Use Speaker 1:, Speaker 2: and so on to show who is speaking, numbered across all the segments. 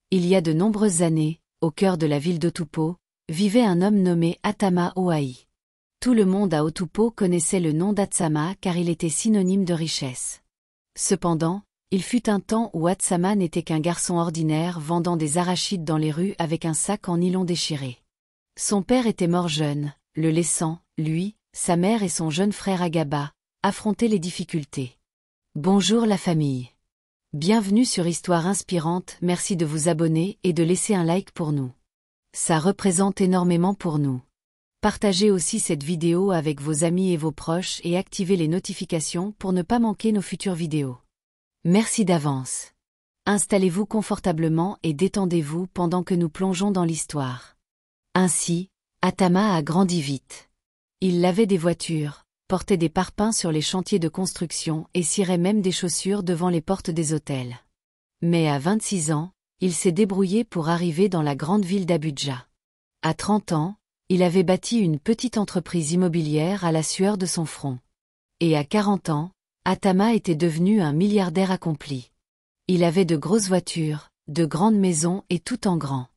Speaker 1: Il y a de nombreuses années, au cœur de la ville d'Otupo, vivait un homme nommé Atama Oahi. Tout le monde à Otupo connaissait le nom d'Atsama car il était synonyme de richesse. Cependant, il fut un temps où Atsama n'était qu'un garçon ordinaire vendant des arachides dans les rues avec un sac en nylon déchiré. Son père était mort jeune, le laissant, lui, sa mère et son jeune frère Agaba, affronter les difficultés. Bonjour la famille. Bienvenue sur Histoire Inspirante, merci de vous abonner et de laisser un like pour nous. Ça représente énormément pour nous. Partagez aussi cette vidéo avec vos amis et vos proches et activez les notifications pour ne pas manquer nos futures vidéos. Merci d'avance. Installez-vous confortablement et détendez-vous pendant que nous plongeons dans l'histoire. Ainsi, Atama a grandi vite. Il lavait des voitures, portait des parpaings sur les chantiers de construction et cirait même des chaussures devant les portes des hôtels. Mais à 26 ans, il s'est débrouillé pour arriver dans la grande ville d'Abuja. À 30 ans, il avait bâti une petite entreprise immobilière à la sueur de son front. Et à 40 ans, Atama était devenu un milliardaire accompli. Il avait de grosses voitures, de grandes maisons et tout en grand.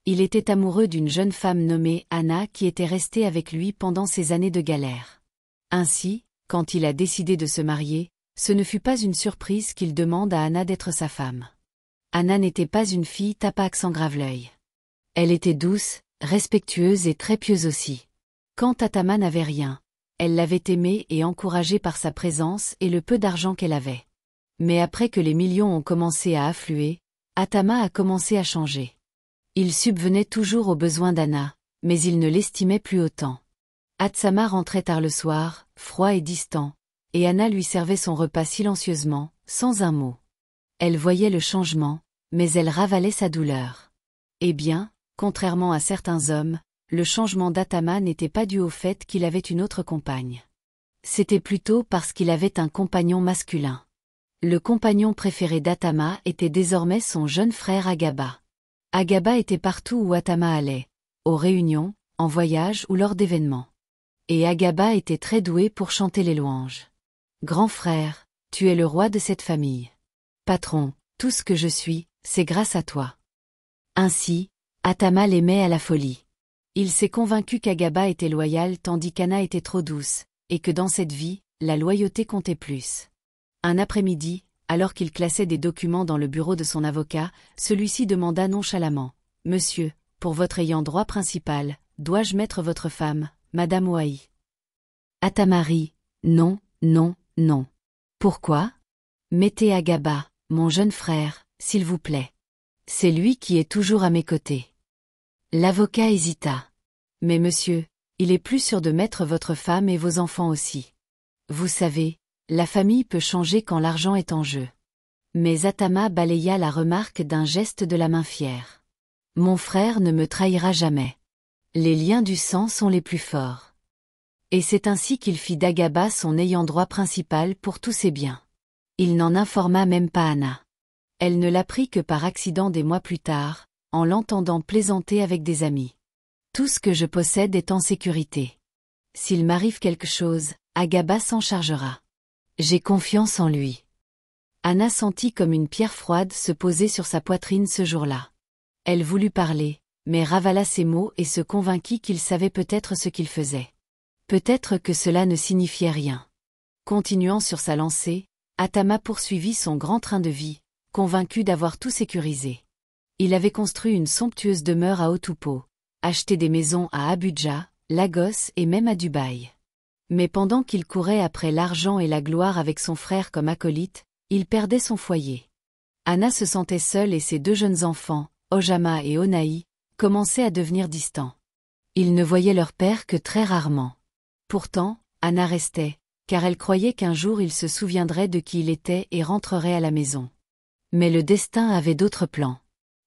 Speaker 1: Il était amoureux d'une jeune femme nommée Anna qui était restée avec lui pendant ses années de galère. Ainsi, quand il a décidé de se marier, ce ne fut pas une surprise qu'il demande à Anna d'être sa femme. Anna n'était pas une fille tapac sans grave-l'œil. Elle était douce, respectueuse et très pieuse aussi. Quand Atama n'avait rien, elle l'avait aimée et encouragée par sa présence et le peu d'argent qu'elle avait. Mais après que les millions ont commencé à affluer, Atama a commencé à changer. Il subvenait toujours aux besoins d'Anna, mais il ne l'estimait plus autant. Atsama rentrait tard le soir, froid et distant, et Anna lui servait son repas silencieusement, sans un mot. Elle voyait le changement, mais elle ravalait sa douleur. Eh bien, contrairement à certains hommes, le changement d'Atama n'était pas dû au fait qu'il avait une autre compagne. C'était plutôt parce qu'il avait un compagnon masculin. Le compagnon préféré d'Atama était désormais son jeune frère Agaba. Agaba était partout où Atama allait, aux réunions, en voyage ou lors d'événements. Et Agaba était très doué pour chanter les louanges. Grand frère, tu es le roi de cette famille. Patron, tout ce que je suis, c'est grâce à toi. Ainsi, Atama l'aimait à la folie. Il s'est convaincu qu'Agaba était loyal tandis qu'Anna était trop douce, et que dans cette vie, la loyauté comptait plus. Un après-midi, alors qu'il classait des documents dans le bureau de son avocat, celui-ci demanda nonchalamment : « Monsieur, pour votre ayant droit principal, dois-je mettre votre femme, Madame Oahi ?» Atama rit : « Non, non, non. Pourquoi ? Mettez Agaba, mon jeune frère, s'il vous plaît. C'est lui qui est toujours à mes côtés. » L'avocat hésita. « Mais monsieur, il est plus sûr de mettre votre femme et vos enfants aussi. Vous savez, la famille peut changer quand l'argent est en jeu. » Mais Atama balaya la remarque d'un geste de la main fière. « Mon frère ne me trahira jamais. Les liens du sang sont les plus forts. » Et c'est ainsi qu'il fit d'Agaba son ayant droit principal pour tous ses biens. Il n'en informa même pas Anna. Elle ne l'apprit que par accident des mois plus tard, en l'entendant plaisanter avec des amis. « Tout ce que je possède est en sécurité. S'il m'arrive quelque chose, Agaba s'en chargera. J'ai confiance en lui. » Anna sentit comme une pierre froide se poser sur sa poitrine ce jour-là. Elle voulut parler, mais ravala ses mots et se convainquit qu'il savait peut-être ce qu'il faisait. Peut-être que cela ne signifiait rien. Continuant sur sa lancée, Atama poursuivit son grand train de vie, convaincu d'avoir tout sécurisé. Il avait construit une somptueuse demeure à Otupo, acheté des maisons à Abuja, Lagos et même à Dubaï. Mais pendant qu'il courait après l'argent et la gloire avec son frère comme acolyte, il perdait son foyer. Anna se sentait seule et ses deux jeunes enfants, Ojama et Onaï, commençaient à devenir distants. Ils ne voyaient leur père que très rarement. Pourtant, Anna restait, car elle croyait qu'un jour il se souviendrait de qui il était et rentrerait à la maison. Mais le destin avait d'autres plans.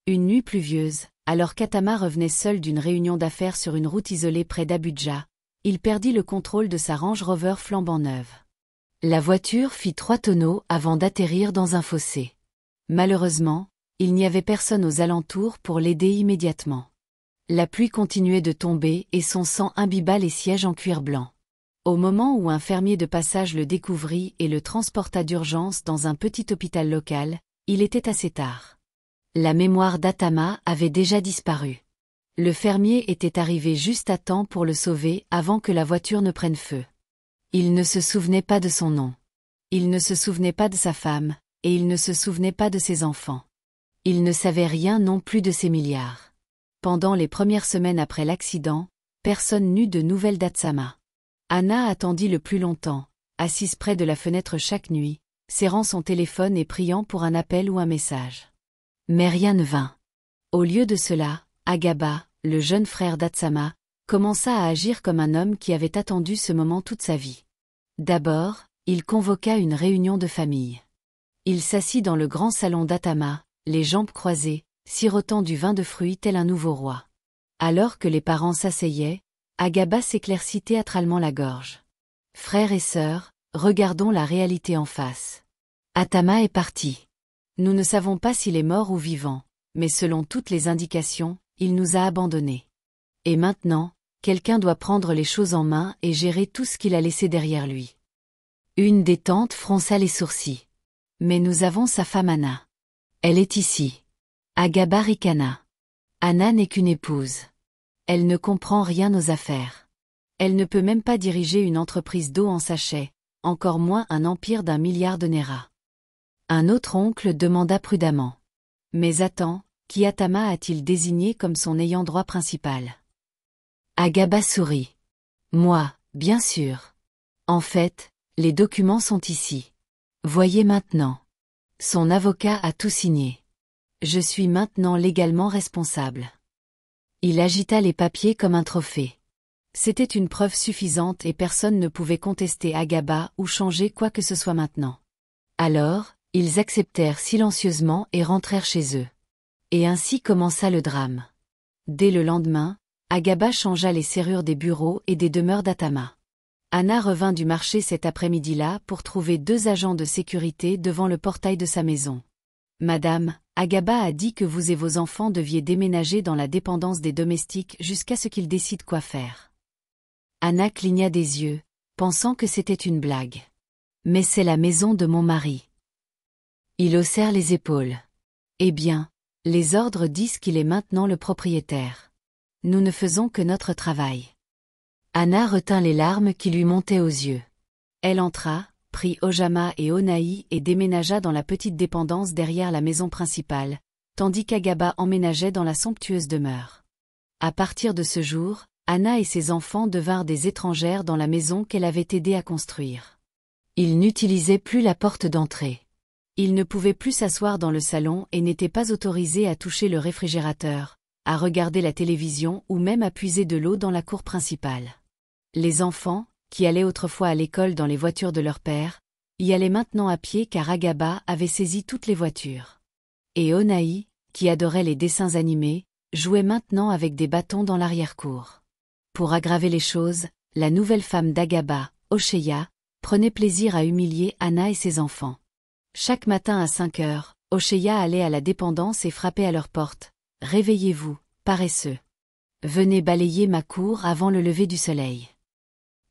Speaker 1: Une nuit pluvieuse, alors qu'Atama revenait seul d'une réunion d'affaires sur une route isolée près d'Abuja, il perdit le contrôle de sa Range Rover flambant neuve. La voiture fit 3 tonneaux avant d'atterrir dans un fossé. Malheureusement, il n'y avait personne aux alentours pour l'aider immédiatement. La pluie continuait de tomber et son sang imbiba les sièges en cuir blanc. Au moment où un fermier de passage le découvrit et le transporta d'urgence dans un petit hôpital local, il était assez tard. La mémoire d'Atama avait déjà disparu. Le fermier était arrivé juste à temps pour le sauver avant que la voiture ne prenne feu. Il ne se souvenait pas de son nom. Il ne se souvenait pas de sa femme, et il ne se souvenait pas de ses enfants. Il ne savait rien non plus de ses milliards. Pendant les premières semaines après l'accident, personne n'eut de nouvelles d'Atsama. Anna attendit le plus longtemps, assise près de la fenêtre chaque nuit, serrant son téléphone et priant pour un appel ou un message. Mais rien ne vint. Au lieu de cela, Agaba, le jeune frère d'Atsama, commença à agir comme un homme qui avait attendu ce moment toute sa vie. D'abord, il convoqua une réunion de famille. Il s'assit dans le grand salon d'Atama, les jambes croisées, sirotant du vin de fruits tel un nouveau roi. Alors que les parents s'asseyaient, Agaba s'éclaircit théâtralement la gorge. Frères et sœurs, regardons la réalité en face. Atama est parti. Nous ne savons pas s'il est mort ou vivant, mais selon toutes les indications, il nous a abandonnés. Et maintenant, quelqu'un doit prendre les choses en main et gérer tout ce qu'il a laissé derrière lui. Une des tantes fronça les sourcils. Mais nous avons sa femme Anna. Elle est ici. Agaba ricana. Anna n'est qu'une épouse. Elle ne comprend rien aux affaires. Elle ne peut même pas diriger une entreprise d'eau en sachet, encore moins un empire d'1 milliard de Nera. Un autre oncle demanda prudemment. Mais attends, qui Atama a-t-il désigné comme son ayant droit principal? Agaba sourit. Moi, bien sûr. En fait, les documents sont ici. Voyez maintenant. Son avocat a tout signé. Je suis maintenant légalement responsable. Il agita les papiers comme un trophée. C'était une preuve suffisante et personne ne pouvait contester Agaba ou changer quoi que ce soit maintenant. Alors, ils acceptèrent silencieusement et rentrèrent chez eux. Et ainsi commença le drame. Dès le lendemain, Agaba changea les serrures des bureaux et des demeures d'Atama. Anna revint du marché cet après-midi-là pour trouver 2 agents de sécurité devant le portail de sa maison. « Madame, Agaba a dit que vous et vos enfants deviez déménager dans la dépendance des domestiques jusqu'à ce qu'ils décident quoi faire. » Anna cligna des yeux, pensant que c'était une blague. « Mais c'est la maison de mon mari. » Ils haussèrent les épaules. « Eh bien, les ordres disent qu'il est maintenant le propriétaire. Nous ne faisons que notre travail. » Anna retint les larmes qui lui montaient aux yeux. Elle entra, prit Ojama et Onaï et déménagea dans la petite dépendance derrière la maison principale, tandis qu'Agaba emménageait dans la somptueuse demeure. À partir de ce jour, Anna et ses enfants devinrent des étrangères dans la maison qu'elle avait aidé à construire. Ils n'utilisaient plus la porte d'entrée. Ils ne pouvaient plus s'asseoir dans le salon et n'étaient pas autorisés à toucher le réfrigérateur, à regarder la télévision ou même à puiser de l'eau dans la cour principale. Les enfants, qui allaient autrefois à l'école dans les voitures de leur père, y allaient maintenant à pied car Agaba avait saisi toutes les voitures. Et Onaï, qui adorait les dessins animés, jouait maintenant avec des bâtons dans l'arrière-cour. Pour aggraver les choses, la nouvelle femme d'Agaba, Osheya, prenait plaisir à humilier Anna et ses enfants. Chaque matin à 5 heures, Osheya allait à la dépendance et frappait à leur porte. « Réveillez-vous, paresseux. Venez balayer ma cour avant le lever du soleil. »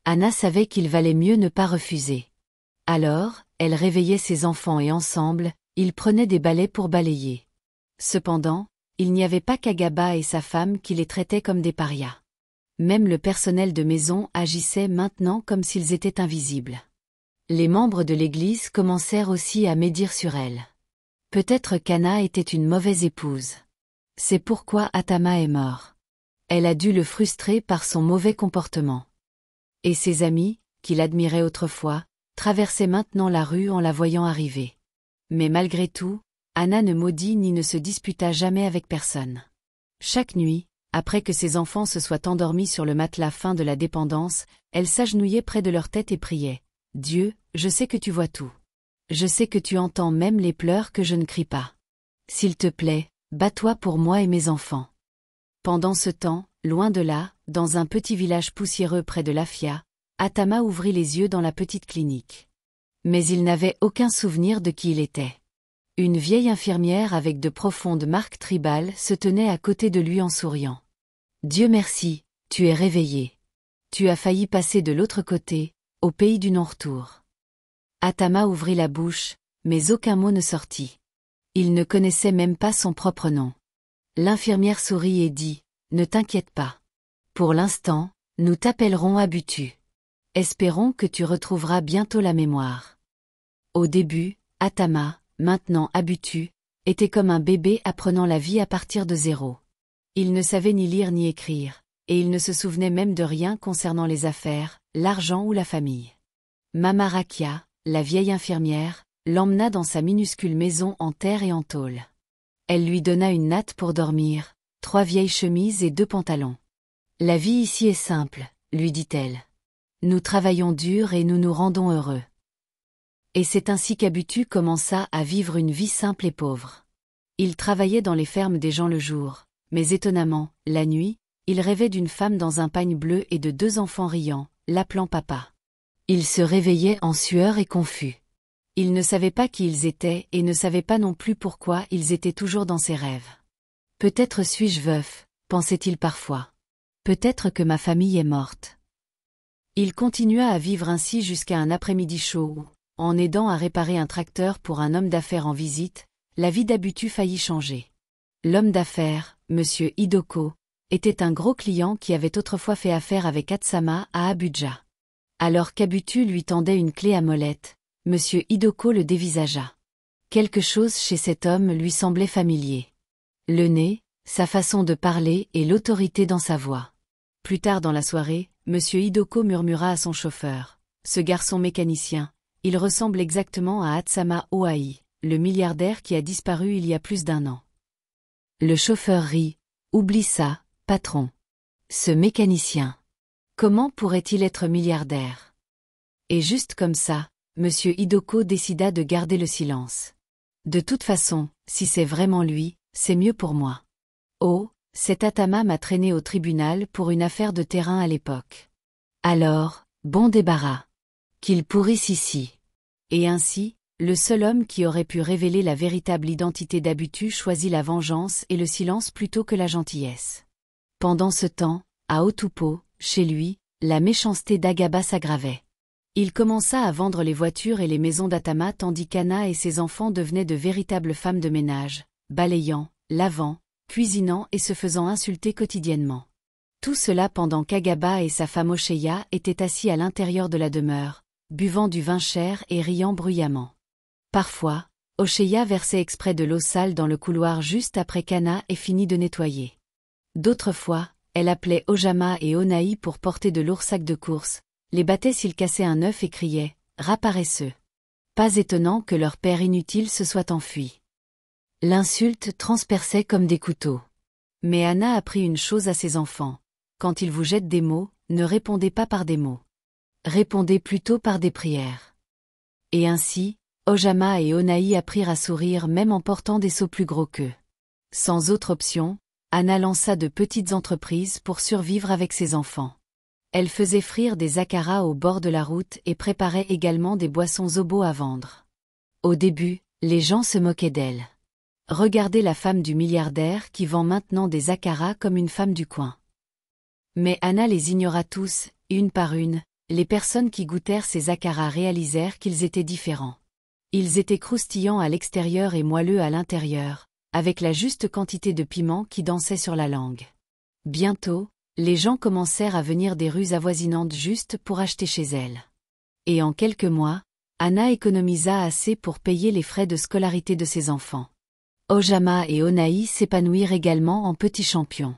Speaker 1: Anna savait qu'il valait mieux ne pas refuser. Alors, elle réveillait ses enfants et ensemble, ils prenaient des balais pour balayer. Cependant, il n'y avait pas qu'Agaba et sa femme qui les traitaient comme des parias. Même le personnel de maison agissait maintenant comme s'ils étaient invisibles. Les membres de l'église commencèrent aussi à médire sur elle. Peut-être qu'Anna était une mauvaise épouse. C'est pourquoi Atama est mort. Elle a dû le frustrer par son mauvais comportement. Et ses amis, qui l'admiraient autrefois, traversaient maintenant la rue en la voyant arriver. Mais malgré tout, Anna ne maudit ni ne se disputa jamais avec personne. Chaque nuit, après que ses enfants se soient endormis sur le matelas fin de la dépendance, elle s'agenouillait près de leur tête et priait. « Dieu, je sais que tu vois tout. Je sais que tu entends même les pleurs que je ne crie pas. S'il te plaît, bats-toi pour moi et mes enfants. » Pendant ce temps, loin de là, dans un petit village poussiéreux près de Lafia, Atama ouvrit les yeux dans la petite clinique. Mais il n'avait aucun souvenir de qui il était. Une vieille infirmière avec de profondes marques tribales se tenait à côté de lui en souriant. « Dieu merci, tu es réveillé. Tu as failli passer de l'autre côté, au pays du non-retour. » Atama ouvrit la bouche, mais aucun mot ne sortit. Il ne connaissait même pas son propre nom. L'infirmière sourit et dit, « Ne t'inquiète pas. Pour l'instant, nous t'appellerons Abutu. Espérons que tu retrouveras bientôt la mémoire. » Au début, Atama, maintenant Abutu, était comme un bébé apprenant la vie à partir de zéro. Il ne savait ni lire ni écrire, et il ne se souvenait même de rien concernant les affaires, l'argent ou la famille. Mama Rakia, la vieille infirmière, l'emmena dans sa minuscule maison en terre et en tôle. Elle lui donna une natte pour dormir, 3 vieilles chemises et 2 pantalons. « La vie ici est simple, » lui dit-elle. « Nous travaillons dur et nous nous rendons heureux. » Et c'est ainsi qu'Abutu commença à vivre une vie simple et pauvre. Il travaillait dans les fermes des gens le jour, mais étonnamment, la nuit, il rêvait d'une femme dans un pagne bleu et de 2 enfants riants, l'appelant papa. Il se réveillait en sueur et confus. Il ne savait pas qui ils étaient et ne savait pas non plus pourquoi ils étaient toujours dans ses rêves. « Peut-être suis-je veuf, » pensait-il parfois. « Peut-être que ma famille est morte. » Il continua à vivre ainsi jusqu'à un après-midi chaud où, en aidant à réparer un tracteur pour un homme d'affaires en visite, la vie d'Abutu faillit changer. L'homme d'affaires, Monsieur Hidoko, était un gros client qui avait autrefois fait affaire avec Atsama à Abuja. Alors qu'Abutu lui tendait une clé à molette, Monsieur Hidoko le dévisagea. Quelque chose chez cet homme lui semblait familier. Le nez, sa façon de parler et l'autorité dans sa voix. Plus tard dans la soirée, Monsieur Hidoko murmura à son chauffeur. « Ce garçon mécanicien, il ressemble exactement à Atsama Oai, le milliardaire qui a disparu il y a plus d'1 an. » Le chauffeur rit. « Oublie ça, patron. Ce mécanicien. Comment pourrait-il être milliardaire ?» Et juste comme ça, Monsieur Hidoko décida de garder le silence. « De toute façon, si c'est vraiment lui, c'est mieux pour moi. Oh, cet Atama m'a traîné au tribunal pour une affaire de terrain à l'époque. Alors, bon débarras. Qu'il pourrisse ici. » Et ainsi, le seul homme qui aurait pu révéler la véritable identité d'Abutu choisit la vengeance et le silence plutôt que la gentillesse. Pendant ce temps, à Otupo, chez lui, la méchanceté d'Agaba s'aggravait. Il commença à vendre les voitures et les maisons d'Atama tandis qu'Anna et ses enfants devenaient de véritables femmes de ménage, balayant, lavant, cuisinant et se faisant insulter quotidiennement. Tout cela pendant qu'Agaba et sa femme Osheya étaient assis à l'intérieur de la demeure, buvant du vin cher et riant bruyamment. Parfois, Osheya versait exprès de l'eau sale dans le couloir juste après qu'Anna ait fini de nettoyer. D'autres fois, elle appelait Ojama et Onaï pour porter de lourds sacs de course, les battait s'ils cassaient un œuf et criait « Rat paresseux !» Pas étonnant que leur père inutile se soit enfui. L'insulte transperçait comme des couteaux. Mais Anna apprit une chose à ses enfants. Quand ils vous jettent des mots, ne répondez pas par des mots. Répondez plutôt par des prières. Et ainsi, Ojama et Onaï apprirent à sourire même en portant des seaux plus gros qu'eux. Sans autre option, Anna lança de petites entreprises pour survivre avec ses enfants. Elle faisait frire des akaras au bord de la route et préparait également des boissons zobo à vendre. Au début, les gens se moquaient d'elle. Regardez la femme du milliardaire qui vend maintenant des akaras comme une femme du coin. Mais Anna les ignora tous, une par une, les personnes qui goûtèrent ces akaras réalisèrent qu'ils étaient différents. Ils étaient croustillants à l'extérieur et moelleux à l'intérieur, avec la juste quantité de piment qui dansait sur la langue. Bientôt, les gens commencèrent à venir des rues avoisinantes juste pour acheter chez elle. Et en quelques mois, Anna économisa assez pour payer les frais de scolarité de ses enfants. Ojama et Onaï s'épanouirent également en petits champions.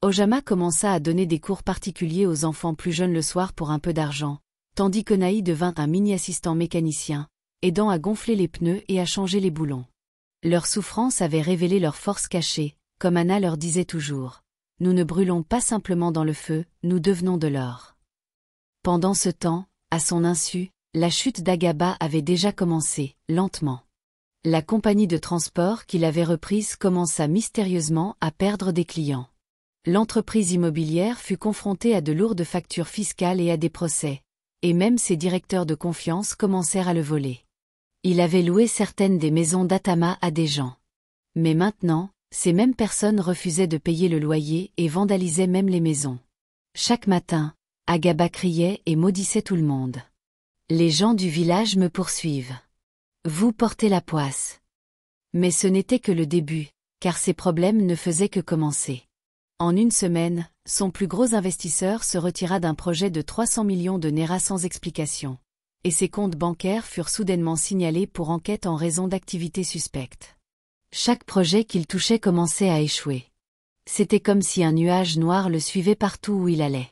Speaker 1: Ojama commença à donner des cours particuliers aux enfants plus jeunes le soir pour un peu d'argent, tandis qu'Onaï devint un mini-assistant mécanicien, aidant à gonfler les pneus et à changer les boulons. Leur souffrance avait révélé leur force cachée, comme Anna leur disait toujours. Nous ne brûlons pas simplement dans le feu, nous devenons de l'or. Pendant ce temps, à son insu, la chute d'Agaba avait déjà commencé, lentement. La compagnie de transport qu'il avait reprise commença mystérieusement à perdre des clients. L'entreprise immobilière fut confrontée à de lourdes factures fiscales et à des procès, et même ses directeurs de confiance commencèrent à le voler. Il avait loué certaines des maisons d'Atama à des gens. Mais maintenant, ces mêmes personnes refusaient de payer le loyer et vandalisaient même les maisons. Chaque matin, Agaba criait et maudissait tout le monde. Les gens du village me poursuivent. Vous portez la poisse. Mais ce n'était que le début, car ses problèmes ne faisaient que commencer. En une semaine, son plus gros investisseur se retira d'un projet de 300 millions de Naira sans explication. Et ses comptes bancaires furent soudainement signalés pour enquête en raison d'activités suspectes. Chaque projet qu'il touchait commençait à échouer. C'était comme si un nuage noir le suivait partout où il allait.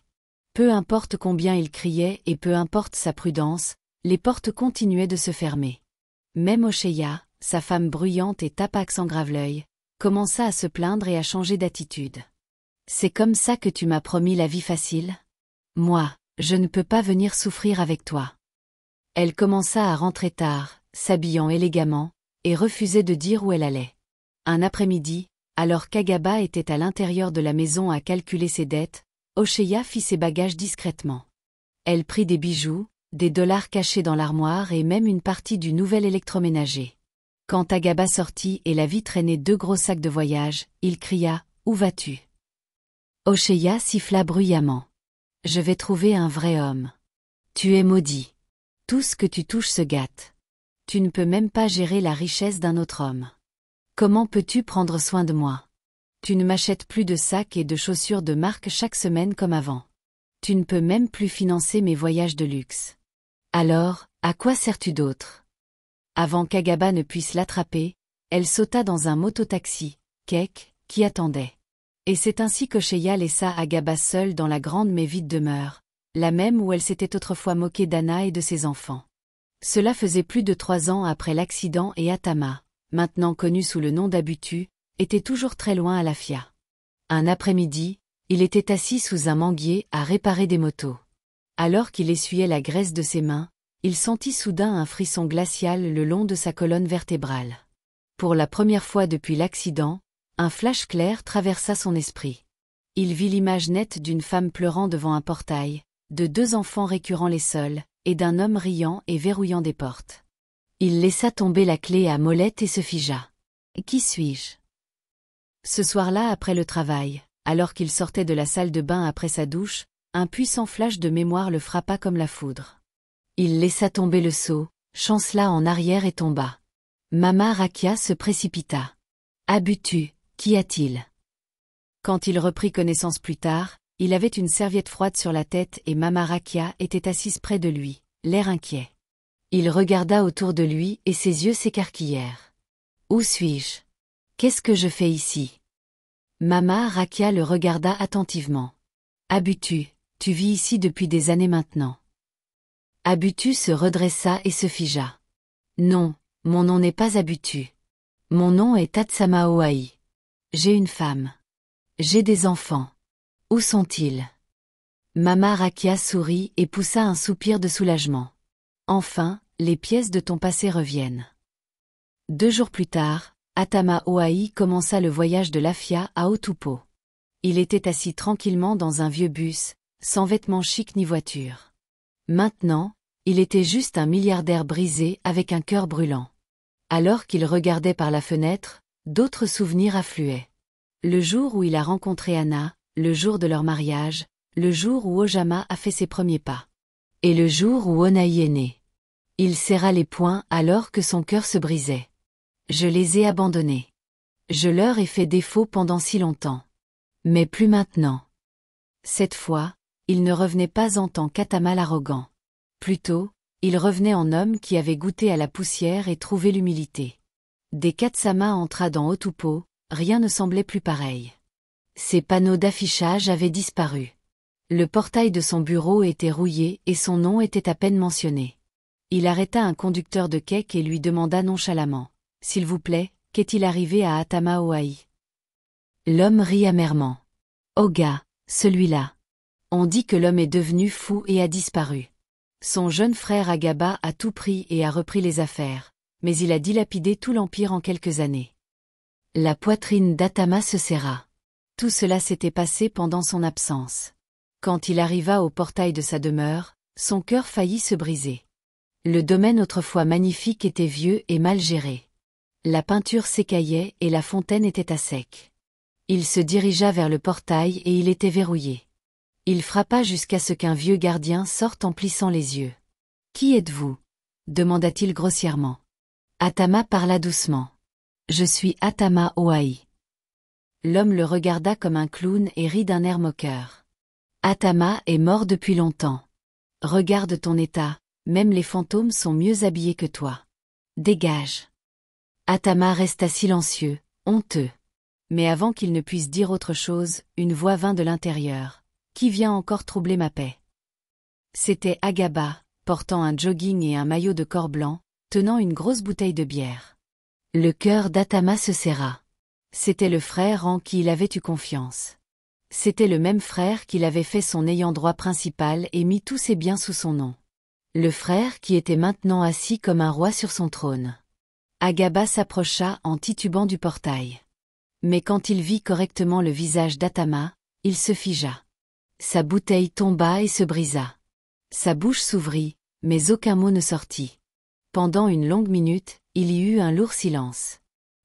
Speaker 1: Peu importe combien il criait et peu importe sa prudence, les portes continuaient de se fermer. Même Ocheya, sa femme bruyante et tapax en grave-l'œil, commença à se plaindre et à changer d'attitude. « C'est comme ça que tu m'as promis la vie facile ? Moi, je ne peux pas venir souffrir avec toi. » Elle commença à rentrer tard, s'habillant élégamment, et refusait de dire où elle allait. Un après-midi, alors qu'Agaba était à l'intérieur de la maison à calculer ses dettes, Ocheya fit ses bagages discrètement. Elle prit des bijoux, des dollars cachés dans l'armoire et même une partie du nouvel électroménager. Quand Agaba sortit et la vit traîner 2 gros sacs de voyage, il cria « Où vas-tu » Ocheya siffla bruyamment. « Je vais trouver un vrai homme. Tu es maudit. Tout ce que tu touches se gâte. Tu ne peux même pas gérer la richesse d'un autre homme. Comment peux-tu prendre soin de moi ? Tu ne m'achètes plus de sacs et de chaussures de marque chaque semaine comme avant. Tu ne peux même plus financer mes voyages de luxe. Alors, à quoi sers-tu d'autre ? » Avant qu'Agaba ne puisse l'attraper, elle sauta dans un mototaxi, Kek, qui attendait. Et c'est ainsi qu'Ocheya laissa Agaba seule dans la grande mais vide demeure, la même où elle s'était autrefois moquée d'Anna et de ses enfants. Cela faisait plus de 3 ans après l'accident et Atama, maintenant connu sous le nom d'Abutu, était toujours très loin à Lafia. Un après-midi, il était assis sous un manguier à réparer des motos. Alors qu'il essuyait la graisse de ses mains, il sentit soudain un frisson glacial le long de sa colonne vertébrale. Pour la première fois depuis l'accident, un flash clair traversa son esprit. Il vit l'image nette d'une femme pleurant devant un portail, de 2 enfants récurant les sols, et d'un homme riant et verrouillant des portes. Il laissa tomber la clé à molette et se figea. « Qui suis-je » Ce soir-là après le travail, alors qu'il sortait de la salle de bain après sa douche, un puissant flash de mémoire le frappa comme la foudre. Il laissa tomber le seau, chancela en arrière et tomba. Mama Rakia se précipita. « Abutu, qu'y a-t-il » Quand il reprit connaissance plus tard, il avait une serviette froide sur la tête et Mama Rakia était assise près de lui, l'air inquiet. Il regarda autour de lui et ses yeux s'écarquillèrent. « Où suis-je ? Qu'est-ce que je fais ici ?» Mama Rakia le regarda attentivement. « Abutu, tu vis ici depuis des années maintenant. » Abutu se redressa et se figea. « Non, mon nom n'est pas Abutu. Mon nom est Tatsama Oahi. J'ai une femme. J'ai des enfants. Où sont-ils » Mama Rakia sourit et poussa un soupir de soulagement. « Enfin, les pièces de ton passé reviennent. » 2 jours plus tard, Atama Oahi commença le voyage de Lafia à Otupo. Il était assis tranquillement dans un vieux bus, sans vêtements chics ni voiture. Maintenant, il était juste un milliardaire brisé avec un cœur brûlant. Alors qu'il regardait par la fenêtre, d'autres souvenirs affluaient. Le jour où il a rencontré Anna, le jour de leur mariage, le jour où Ojama a fait ses premiers pas. Et le jour où Onaï est né. Il serra les poings alors que son cœur se brisait. Je les ai abandonnés. Je leur ai fait défaut pendant si longtemps. Mais plus maintenant. Cette fois, il ne revenait pas en tant qu'Atama l'arrogant. Plutôt, il revenait en homme qui avait goûté à la poussière et trouvé l'humilité. Dès qu'Atsama entra dans Otupo, rien ne semblait plus pareil. Ses panneaux d'affichage avaient disparu. Le portail de son bureau était rouillé et son nom était à peine mentionné. Il arrêta un conducteur de Kek et lui demanda nonchalamment. « S'il vous plaît, qu'est-il arrivé à Atama Oahi ?» L'homme rit amèrement. « Oh gars, celui-là. On dit que l'homme est devenu fou et a disparu. Son jeune frère Agaba a tout pris et a repris les affaires, mais il a dilapidé tout l'empire en quelques années. » La poitrine d'Atama se serra. Tout cela s'était passé pendant son absence. Quand il arriva au portail de sa demeure, son cœur faillit se briser. Le domaine autrefois magnifique était vieux et mal géré. La peinture s'écaillait et la fontaine était à sec. Il se dirigea vers le portail et il était verrouillé. Il frappa jusqu'à ce qu'un vieux gardien sorte en plissant les yeux. « Qui êtes-vous » demanda-t-il grossièrement. Atama parla doucement. Je suis Atama Oahi. L'homme le regarda comme un clown et rit d'un air moqueur. Atama est mort depuis longtemps. Regarde ton état, même les fantômes sont mieux habillés que toi. Dégage. Atama resta silencieux, honteux. Mais avant qu'il ne puisse dire autre chose, une voix vint de l'intérieur. Qui vient encore troubler ma paix? C'était Agaba, portant un jogging et un maillot de corps blanc, tenant une grosse bouteille de bière. Le cœur d'Atama se serra. C'était le frère en qui il avait eu confiance. C'était le même frère qu'il avait fait son ayant droit principal et mis tous ses biens sous son nom. Le frère qui était maintenant assis comme un roi sur son trône. Agaba s'approcha en titubant du portail. Mais quand il vit correctement le visage d'Atama, il se figea. Sa bouteille tomba et se brisa. Sa bouche s'ouvrit, mais aucun mot ne sortit. Pendant une longue minute, il y eut un lourd silence.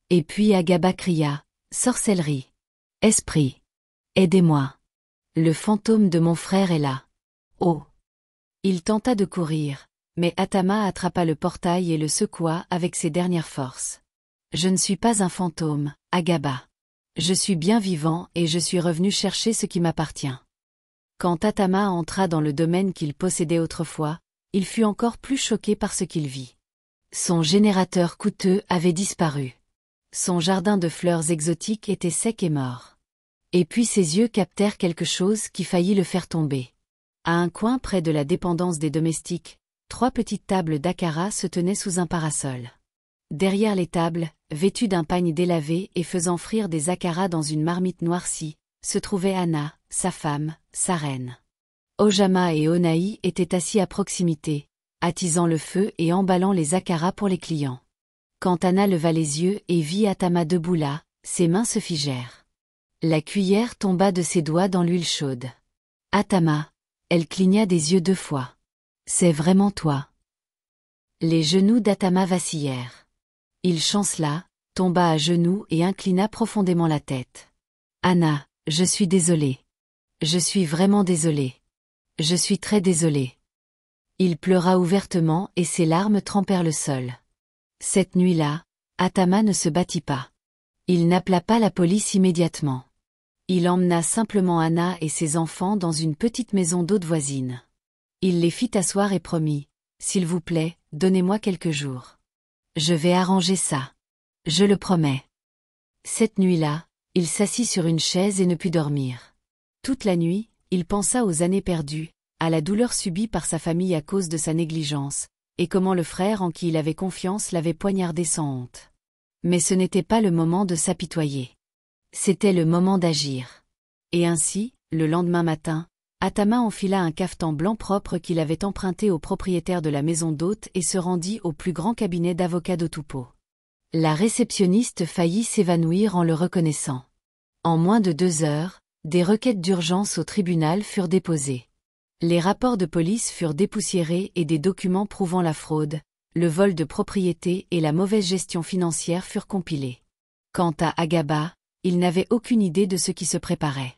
Speaker 1: Et puis Agaba cria, « Sorcellerie! Esprit! Aidez-moi! Le fantôme de mon frère est là! Oh !» Il tenta de courir, mais Atama attrapa le portail et le secoua avec ses dernières forces. « Je ne suis pas un fantôme, Agaba. Je suis bien vivant et je suis revenu chercher ce qui m'appartient. » Quand Atama entra dans le domaine qu'il possédait autrefois, il fut encore plus choqué par ce qu'il vit. Son générateur coûteux avait disparu. Son jardin de fleurs exotiques était sec et mort. Et puis ses yeux captèrent quelque chose qui faillit le faire tomber. À un coin près de la dépendance des domestiques, 3 petites tables d'accara se tenaient sous un parasol. Derrière les tables, vêtues d'un pagne délavé et faisant frire des acaras dans une marmite noircie, se trouvait Anna, sa femme, sa reine. Ojama et Onaï étaient assis à proximité, attisant le feu et emballant les acaras pour les clients. Quand Anna leva les yeux et vit Atama debout là, ses mains se figèrent. La cuillère tomba de ses doigts dans l'huile chaude. Atama, elle cligna des yeux 2 fois. C'est vraiment toi. Les genoux d'Atama vacillèrent. Il chancela, tomba à genoux et inclina profondément la tête. Anna, je suis désolé. Je suis vraiment désolé. Je suis très désolé. Il pleura ouvertement et ses larmes trempèrent le sol. Cette nuit-là, Atama ne se battit pas. Il n'appela pas la police immédiatement. Il emmena simplement Anna et ses enfants dans une petite maison d'hôte voisine. Il les fit asseoir et promit, « S'il vous plaît, donnez-moi quelques jours. Je vais arranger ça. Je le promets. » Cette nuit-là, il s'assit sur une chaise et ne put dormir. Toute la nuit, il pensa aux années perdues, à la douleur subie par sa famille à cause de sa négligence, et comment le frère en qui il avait confiance l'avait poignardé sans honte. Mais ce n'était pas le moment de s'apitoyer. C'était le moment d'agir. Et ainsi, le lendemain matin, Atama enfila un cafetan blanc propre qu'il avait emprunté au propriétaire de la maison d'hôte et se rendit au plus grand cabinet d'avocats d'Otupo. La réceptionniste faillit s'évanouir en le reconnaissant. En moins de 2 heures, des requêtes d'urgence au tribunal furent déposées. Les rapports de police furent dépoussiérés et des documents prouvant la fraude, le vol de propriété et la mauvaise gestion financière furent compilés. Quant à Agaba, il n'avait aucune idée de ce qui se préparait.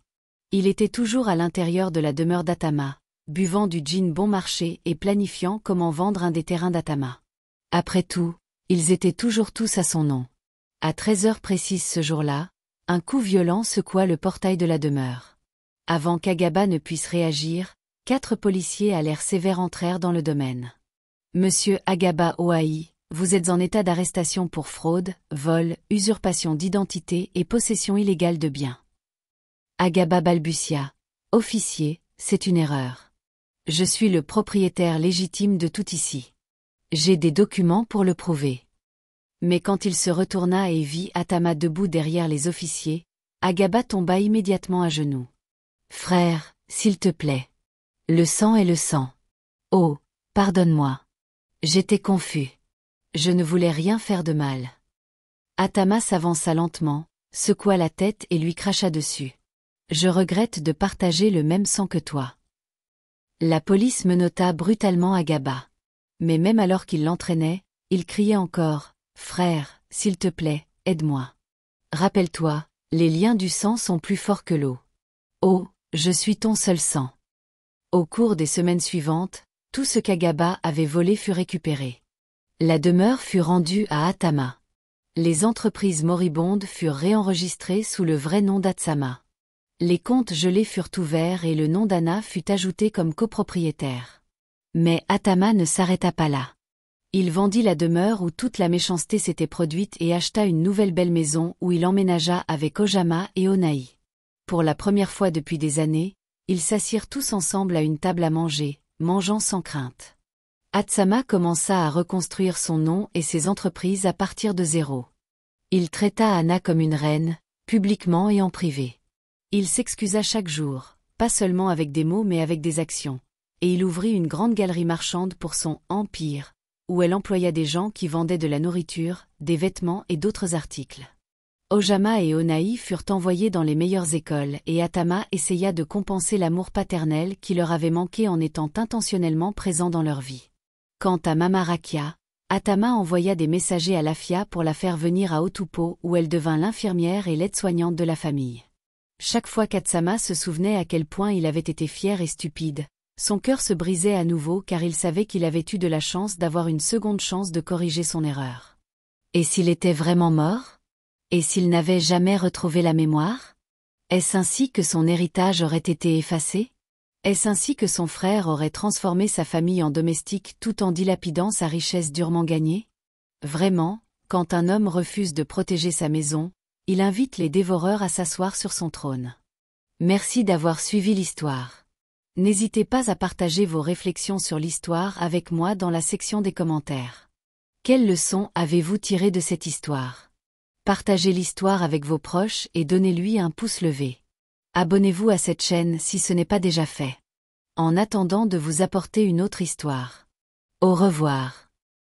Speaker 1: Il était toujours à l'intérieur de la demeure d'Atama, buvant du gin bon marché et planifiant comment vendre un des terrains d'Atama. Après tout, ils étaient toujours tous à son nom. À 13 heures précises ce jour-là, un coup violent secoua le portail de la demeure. Avant qu'Agaba ne puisse réagir, 4 policiers à l'air sévère entrèrent dans le domaine. « Monsieur Agaba Oahi, vous êtes en état d'arrestation pour fraude, vol, usurpation d'identité et possession illégale de biens. » Agaba balbutia. « Officier, c'est une erreur. Je suis le propriétaire légitime de tout ici. J'ai des documents pour le prouver. » Mais quand il se retourna et vit Atama debout derrière les officiers, Agaba tomba immédiatement à genoux. « Frère, s'il te plaît. Le sang est le sang. Oh, pardonne-moi. J'étais confus. Je ne voulais rien faire de mal. » Atama s'avança lentement, secoua la tête et lui cracha dessus. « Je regrette de partager le même sang que toi. » La police menotta brutalement Agaba. Mais même alors qu'il l'entraînait, il criait encore, « Frère, s'il te plaît, aide-moi. Rappelle-toi, les liens du sang sont plus forts que l'eau. Oh, je suis ton seul sang. » Au cours des semaines suivantes, tout ce qu'Agaba avait volé fut récupéré. La demeure fut rendue à Atama. Les entreprises moribondes furent réenregistrées sous le vrai nom d'Atsama. Les comptes gelés furent ouverts et le nom d'Anna fut ajouté comme copropriétaire. Mais Atama ne s'arrêta pas là. Il vendit la demeure où toute la méchanceté s'était produite et acheta une nouvelle belle maison où il emménagea avec Ojama et Onaï. Pour la première fois depuis des années, ils s'assirent tous ensemble à une table à manger, mangeant sans crainte. Atsama commença à reconstruire son nom et ses entreprises à partir de zéro. Il traita Anna comme une reine, publiquement et en privé. Il s'excusa chaque jour, pas seulement avec des mots mais avec des actions, et il ouvrit une grande galerie marchande pour son « empire », où elle employa des gens qui vendaient de la nourriture, des vêtements et d'autres articles. Ojama et Onaï furent envoyés dans les meilleures écoles et Atama essaya de compenser l'amour paternel qui leur avait manqué en étant intentionnellement présent dans leur vie. Quant à Mama Rakia, Atama envoya des messagers à Lafia pour la faire venir à Otupo où elle devint l'infirmière et l'aide-soignante de la famille. Chaque fois qu'Atsama se souvenait à quel point il avait été fier et stupide, son cœur se brisait à nouveau car il savait qu'il avait eu de la chance d'avoir une seconde chance de corriger son erreur. Et s'il était vraiment mort? Et s'il n'avait jamais retrouvé la mémoire? Est-ce ainsi que son héritage aurait été effacé? Est-ce ainsi que son frère aurait transformé sa famille en domestique tout en dilapidant sa richesse durement gagnée? Vraiment, quand un homme refuse de protéger sa maison, il invite les dévoreurs à s'asseoir sur son trône. Merci d'avoir suivi l'histoire. N'hésitez pas à partager vos réflexions sur l'histoire avec moi dans la section des commentaires. Quelles leçons avez-vous tirées de cette histoire? Partagez l'histoire avec vos proches et donnez-lui un pouce levé. Abonnez-vous à cette chaîne si ce n'est pas déjà fait. En attendant de vous apporter une autre histoire. Au revoir.